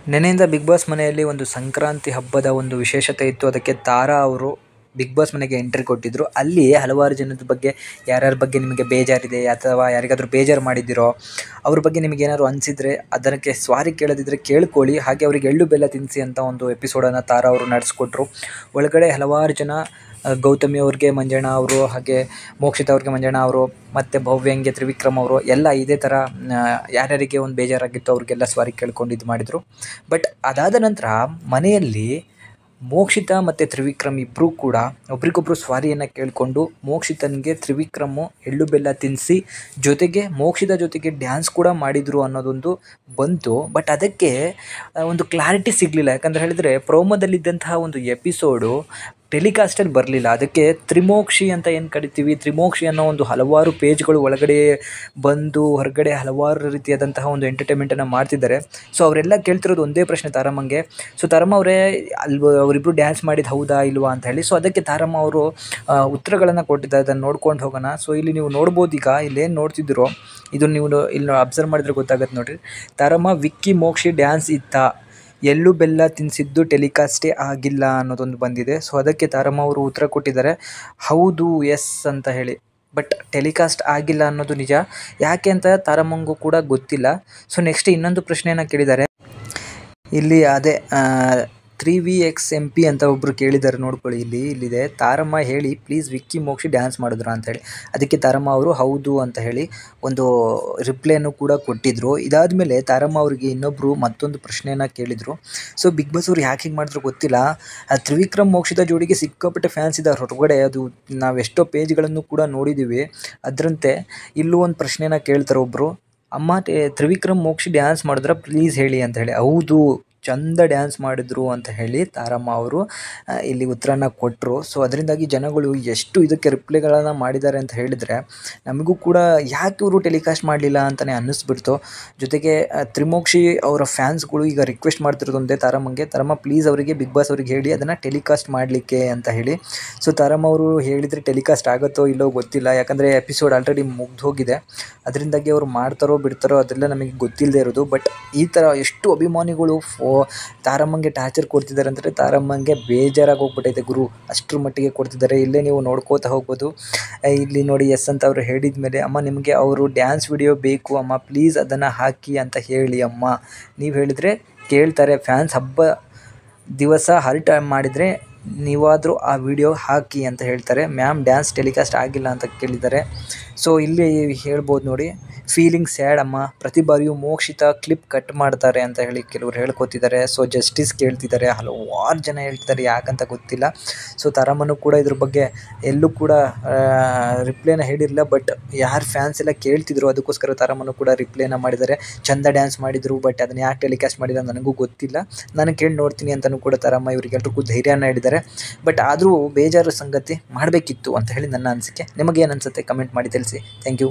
ನೆನೆಯಿಂದ big boss ಮನೆಯಲ್ಲಿ ಒಂದು ಸಂಕ್ರಾಂತಿ ಹಬ್ಬದ ಒಂದು ವಿಶೇಷತೆ ಇತ್ತು. ಅದಕ್ಕೆ ತಾರಾ ಅವರು ಬಿಗ್ ಬಾಸ್ ಮನೆಗೆ ಎಂಟ್ರಿ ಕೊಟ್ಟಿದ್ದರು. ಅಲ್ಲಿ ಹಲವಾರು ಜನದ ಬಗ್ಗೆ ಯಾರ್ಯಾರ ಬಗ್ಗೆ ನಿಮಗೆ ಬೇಜಾರಿದೆ ಅಥವಾ ಯಾರಿಗಾದರೂ ಬೇಜಾರು ಮಾಡಿದ್ದೀರೋ ಅವ್ರ ಬಗ್ಗೆ ನಿಮಗೇನಾದ್ರು ಅನಿಸಿದರೆ ಅದಕ್ಕೆ ಸ್ವಾರಿ ಕೇಳದಿದ್ದರೆ ಕೇಳ್ಕೊಳ್ಳಿ, ಹಾಗೆ ಅವರಿಗೆ ಎಳ್ಳು ಬೆಲ್ಲ ತಿನ್ನಿಸಿ ಅಂತ ಒಂದು ಎಪಿಸೋಡನ್ನು ತಾರಾ ಅವರು ನಡೆಸ್ಕೊಟ್ರು. ಒಳಗಡೆ ಹಲವಾರು ಜನ ಗೌತಮಿ ಅವ್ರಿಗೆ ಮಂಜಣ್ಣ ಅವರು, ಹಾಗೆ ಮೋಕ್ಷಿತಾ ಅವ್ರಿಗೆ ಮಂಜಣ್ಣ ಅವರು, ಮತ್ತು ಭವ್ಯಂಗೆ ತ್ರಿವಿಕ್ರಮ್ ಅವರು ಎಲ್ಲ ಇದೇ ಥರ ಯಾರ್ಯಾರಿಗೆ ಒಂದು ಬೇಜಾರಾಗಿತ್ತು ಅವ್ರಿಗೆಲ್ಲ ಸಾರಿ ಕೇಳ್ಕೊಂಡು ಇದು ಮಾಡಿದರು. ಬಟ್ ಅದಾದ ನಂತರ ಮನೆಯಲ್ಲಿ ಮೋಕ್ಷಿತಾ ಮತ್ತು ತ್ರಿವಿಕ್ರಮ್ ಇಬ್ಬರೂ ಕೂಡ ಒಬ್ರಿಗೊಬ್ಬರು ಸ್ವಾರಿಯನ್ನು ಕೇಳಿಕೊಂಡು ಮೋಕ್ಷಿತನಿಗೆ ತ್ರಿವಿಕ್ರಮು ಎಳ್ಳು ಬೆಲ್ಲ ತಿನ್ನಿಸಿ ಜೊತೆಗೆ ಮೋಕ್ಷಿತಾ ಜೊತೆಗೆ ಡ್ಯಾನ್ಸ್ ಕೂಡ ಮಾಡಿದರು ಅನ್ನೋದೊಂದು ಬಂತು. ಬಟ್ ಅದಕ್ಕೆ ಒಂದು ಕ್ಲಾರಿಟಿ ಸಿಗಲಿಲ್ಲ. ಯಾಕಂದರೆ ಹೇಳಿದರೆ ಪ್ರೋಮೋದಲ್ಲಿದ್ದಂತಹ ಒಂದು ಎಪಿಸೋಡು ಟೆಲಿಕಾಸ್ಟಲ್ಲಿ ಬರಲಿಲ್ಲ. ಅದಕ್ಕೆ ತ್ರಿಮೋಕ್ಷಿ ಅಂತ ಏನು ಕರಿತೀವಿ, ತ್ರಿಮೋಕ್ಷಿ ಅನ್ನೋ ಒಂದು ಹಲವಾರು ಪೇಜ್ಗಳು ಒಳಗಡೆ ಬಂದು ಹೊರಗಡೆ ಹಲವಾರು ರೀತಿಯಾದಂತಹ ಒಂದು ಎಂಟರ್ಟೈನ್ಮೆಂಟನ್ನು ಮಾಡ್ತಿದ್ದಾರೆ. ಸೊ ಅವರೆಲ್ಲ ಕೇಳ್ತಿರೋದು ಒಂದೇ ಪ್ರಶ್ನೆ ತಾರಮ್ಮಂಗೆ. ಸೊ ತಾರಮ್ಮ ಅವರೇ ಅವರಿಬ್ಬರು ಡ್ಯಾನ್ಸ್ ಮಾಡಿದ್ದು ಹೌದಾ ಇಲ್ವಾ ಅಂತ ಹೇಳಿ. ಸೊ ಅದಕ್ಕೆ ತಾರಮ್ಮ ಅವರು ಉತ್ತರಗಳನ್ನು ಕೊಟ್ಟಿದ್ದಾರೆ. ಅದನ್ನು ನೋಡ್ಕೊಂಡು ಹೋಗೋಣ. ಸೊ ಇಲ್ಲಿ ನೀವು ನೋಡ್ಬೋದು, ಈಗ ಇಲ್ಲೇನು ನೋಡ್ತಿದ್ದೀರೋ ಇದನ್ನು ನೀವು ಇಲ್ಲಿ ಅಬ್ಸರ್ವ್ ಮಾಡಿದ್ರೆ ಗೊತ್ತಾಗತ್ತೆ ನೋಡಿರಿ. ತಾರಮ್ಮ ವಿಕ್ಕಿ ಮೋಕ್ಷಿ ಡ್ಯಾನ್ಸ್ ಇತ್ತಾ, ಎಳ್ಳು ಬೆಲ್ಲ ತಿನ್ನಿಸಿದ್ದು ಟೆಲಿಕಾಸ್ಟೇ ಆಗಿಲ್ಲ ಅನ್ನೋದೊಂದು ಬಂದಿದೆ. ಸೊ ಅದಕ್ಕೆ ತಾರಮ್ಮ ಅವರು ಉತ್ತರ ಕೊಟ್ಟಿದ್ದಾರೆ, ಹೌದು ಎಸ್ ಅಂತ ಹೇಳಿ. ಬಟ್ ಟೆಲಿಕಾಸ್ಟ್ ಆಗಿಲ್ಲ ಅನ್ನೋದು ನಿಜ. ಯಾಕೆ ಅಂತ ತಾರಮ್ಮಂಗೂ ಕೂಡ ಗೊತ್ತಿಲ್ಲ. ಸೊ ನೆಕ್ಸ್ಟ್ ಇನ್ನೊಂದು ಪ್ರಶ್ನೆಯನ್ನು ಕೇಳಿದ್ದಾರೆ. ಇಲ್ಲಿ ಅದೇ 3VXMP ಅಂತ ಒಬ್ಬರು ಕೇಳಿದ್ದಾರೆ, ನೋಡ್ಕೊಳ್ಳಿ ಇಲ್ಲಿದೆ. ತಾರಮ್ಮ ಹೇಳಿ ಪ್ಲೀಸ್ ವಿಕ್ಕಿ ಮೋಕ್ಷಿ ಡ್ಯಾನ್ಸ್ ಮಾಡಿದ್ರಾ ಅಂತ ಹೇಳಿ. ಅದಕ್ಕೆ ತಾರಮ್ಮ ಅವರು ಹೌದು ಅಂತ ಹೇಳಿ ಒಂದು ರಿಪ್ಲೈಯನ್ನು ಕೂಡ ಕೊಟ್ಟಿದ್ದರು. ಇದಾದಮೇಲೆ ತಾರಮ್ಮ ಅವರಿಗೆ ಇನ್ನೊಬ್ಬರು ಮತ್ತೊಂದು ಪ್ರಶ್ನೆಯನ್ನು ಕೇಳಿದರು. ಸೊ ಬಿಗ್ ಬಾಸ್ ಅವ್ರು ಯಾಕೆ ಹೀಗೆ ಮಾಡಿದ್ರು ಗೊತ್ತಿಲ್ಲ. ತ್ರಿವಿಕ್ರಮ್ ಮೋಕ್ಷಿತಾ ಜೋಡಿಗೆ ಸಿಕ್ಕಾಪಟ್ಟೆ ಫ್ಯಾನ್ಸ್ ಇದ್ದಾರೆ ಹೊರಗಡೆ. ಅದು ನಾವೆಷ್ಟೋ ಪೇಜ್ಗಳನ್ನು ಕೂಡ ನೋಡಿದ್ದೀವಿ. ಅದರಂತೆ ಇಲ್ಲೂ ಒಂದು ಪ್ರಶ್ನೆನ ಕೇಳ್ತಾರೆ ಒಬ್ಬರು, ಅಮ್ಮ ತ್ರಿವಿಕ್ರಮ್ ಮೋಕ್ಷಿ ಡ್ಯಾನ್ಸ್ ಮಾಡಿದ್ರೆ ಪ್ಲೀಸ್ ಹೇಳಿ ಅಂತ ಹೇಳಿ. ಹೌದು, ಚಂದ ಡ್ಯಾನ್ಸ್ ಮಾಡಿದ್ರು ಅಂತ ಹೇಳಿ ತಾರಮ್ಮ ಅವರು ಇಲ್ಲಿ ಉತ್ತರನ ಕೊಟ್ಟರು. ಸೊ ಅದರಿಂದಾಗಿ ಜನಗಳು ಎಷ್ಟು ಇದಕ್ಕೆ ರಿಪ್ಲೈಗಳನ್ನು ಮಾಡಿದ್ದಾರೆ ಅಂತ ಹೇಳಿದರೆ ನಮಗೂ ಕೂಡ ಯಾಕೆ ಇವರು ಟೆಲಿಕಾಸ್ಟ್ ಮಾಡಲಿಲ್ಲ ಅಂತಲೇ ಅನ್ನಿಸ್ಬಿಡ್ತು. ಜೊತೆಗೆ ತ್ರಿಮೋಕ್ಷಿ ಅವರ ಫ್ಯಾನ್ಸ್ಗಳು ಈಗ ರಿಕ್ವೆಸ್ಟ್ ಮಾಡ್ತಿರೋದು ಒಂದೇ ತಾರಮ್ಮಂಗೆ, ತಾರಮ್ಮ ಪ್ಲೀಸ್ ಅವರಿಗೆ ಬಿಗ್ ಬಾಸ್ ಅವ್ರಿಗೆ ಹೇಳಿ ಅದನ್ನು ಟೆಲಿಕಾಸ್ಟ್ ಮಾಡಲಿಕ್ಕೆ ಅಂತ ಹೇಳಿ. ಸೊ ತಾರಮ್ಮ ಅವರು ಹೇಳಿದರೆ ಟೆಲಿಕಾಸ್ಟ್ ಆಗುತ್ತೋ ಇಲ್ಲೋ ಗೊತ್ತಿಲ್ಲ. ಯಾಕಂದರೆ ಎಪಿಸೋಡ್ ಆಲ್ರೆಡಿ ಮುಗ್ದು ಹೋಗಿದೆ. ಅದರಿಂದಾಗಿ ಅವರು ಮಾಡ್ತಾರೋ ಬಿಡ್ತಾರೋ ಅದೆಲ್ಲ ನಮಗೆ ಗೊತ್ತಿಲ್ಲದೆ ಇರೋದು. ಬಟ್ ಈ ಥರ ಎಷ್ಟು ಅಭಿಮಾನಿಗಳು ತಾರಮ್ಮಂಗೆ ಟಾರ್ಚರ್ ಕೊಡ್ತಿದ್ದಾರೆ ಅಂದರೆ ತಾರಮ್ಮಂಗೆ ಬೇಜಾರಾಗಿ ಹೋಗ್ಬಿಟ್ಟೈತೆ ಗುರು, ಅಷ್ಟರ ಮಟ್ಟಿಗೆ ಕೊಡ್ತಿದ್ದಾರೆ. ಇಲ್ಲೇ ನೀವು ನೋಡ್ಕೋತಾ ಹೋಗ್ಬೋದು. ಇಲ್ಲಿ ನೋಡಿ ಎಸ್ ಅಂತ ಅವರು ಹೇಳಿದ ಮೇಲೆ, ಅಮ್ಮ ನಿಮಗೆ ಅವರು ಡ್ಯಾನ್ಸ್ ವಿಡಿಯೋ ಬೇಕು ಅಮ್ಮ, ಪ್ಲೀಸ್ ಅದನ್ನು ಹಾಕಿ ಅಂತ ಹೇಳಿ ಅಮ್ಮ. ನೀವು ಹೇಳಿದರೆ ಕೇಳ್ತಾರೆ. ಫ್ಯಾನ್ಸ್ ಹಬ್ಬ ದಿವಸ ಹರ್ಟ್ ಮಾಡಿದರೆ ನೀವಾದರೂ ಆ ವಿಡಿಯೋ ಹಾಕಿ ಅಂತ ಹೇಳ್ತಾರೆ. ಮ್ಯಾಮ್ ಡ್ಯಾನ್ಸ್ ಟೆಲಿಕಾಸ್ಟ್ ಆಗಿಲ್ಲ ಅಂತ ಕೇಳಿದ್ದಾರೆ. ಸೊ ಇಲ್ಲಿ ಹೇಳ್ಬೋದು ನೋಡಿ, ಫೀಲಿಂಗ್ ಸ್ಯಾಡ್ ಅಮ್ಮ, ಪ್ರತಿ ಬಾರಿಯೂ ಮೋಕ್ಷಿತಾ ಕ್ಲಿಪ್ ಕಟ್ ಮಾಡ್ತಾರೆ ಅಂತ ಹೇಳಿ ಕೆಲವರು ಹೇಳ್ಕೊತಿದ್ದಾರೆ. ಸೊ ಜಸ್ಟಿಸ್ ಕೇಳ್ತಿದ್ದಾರೆ, ಹಲವಾರು ಜನ ಹೇಳ್ತಿದ್ದಾರೆ, ಯಾಕಂತ ಗೊತ್ತಿಲ್ಲ. ಸೊ ತಾರಮ್ಮನೂ ಕೂಡ ಇದ್ರ ಬಗ್ಗೆ ಎಲ್ಲೂ ಕೂಡ ರಿಪ್ಲೈನ ಹೇಳಿರಲಿಲ್ಲ. ಬಟ್ ಯಾರು ಫ್ಯಾನ್ಸ್ ಎಲ್ಲ ಕೇಳ್ತಿದ್ರು ಅದಕ್ಕೋಸ್ಕರ ತಾರಮ್ಮನೂ ಕೂಡ ರಿಪ್ಲೈನ ಮಾಡಿದ್ದಾರೆ. ಚಂದ ಡ್ಯಾನ್ಸ್ ಮಾಡಿದರು, ಬಟ್ ಅದನ್ನು ಯಾಕೆ ಟೆಲಿಕಾಸ್ಟ್ ಮಾಡಿಲ್ಲ ನನಗೂ ಗೊತ್ತಿಲ್ಲ, ನಾನು ಕೇಳಿ ನೋಡ್ತೀನಿ ಅಂತಲೂ ಕೂಡ ತಾರಮ್ಮ ಇವರಿಗೆಲ್ರಿಗೂ ಧೈರ್ಯನ ಹೇಳಿದ್ದಾರೆ. ಬಟ್ ಆದರೂ ಬೇಜಾರು ಸಂಗತಿ, ಮಾಡಬೇಕಿತ್ತು ಅಂತ ಹೇಳಿ ನನ್ನ ಅನಿಸಿಕೆ. ನಿಮಗೇನು ಅನಿಸುತ್ತೆ ಕಮೆಂಟ್ ಮಾಡಿ ತಿಳಿಸಿ. Thank you.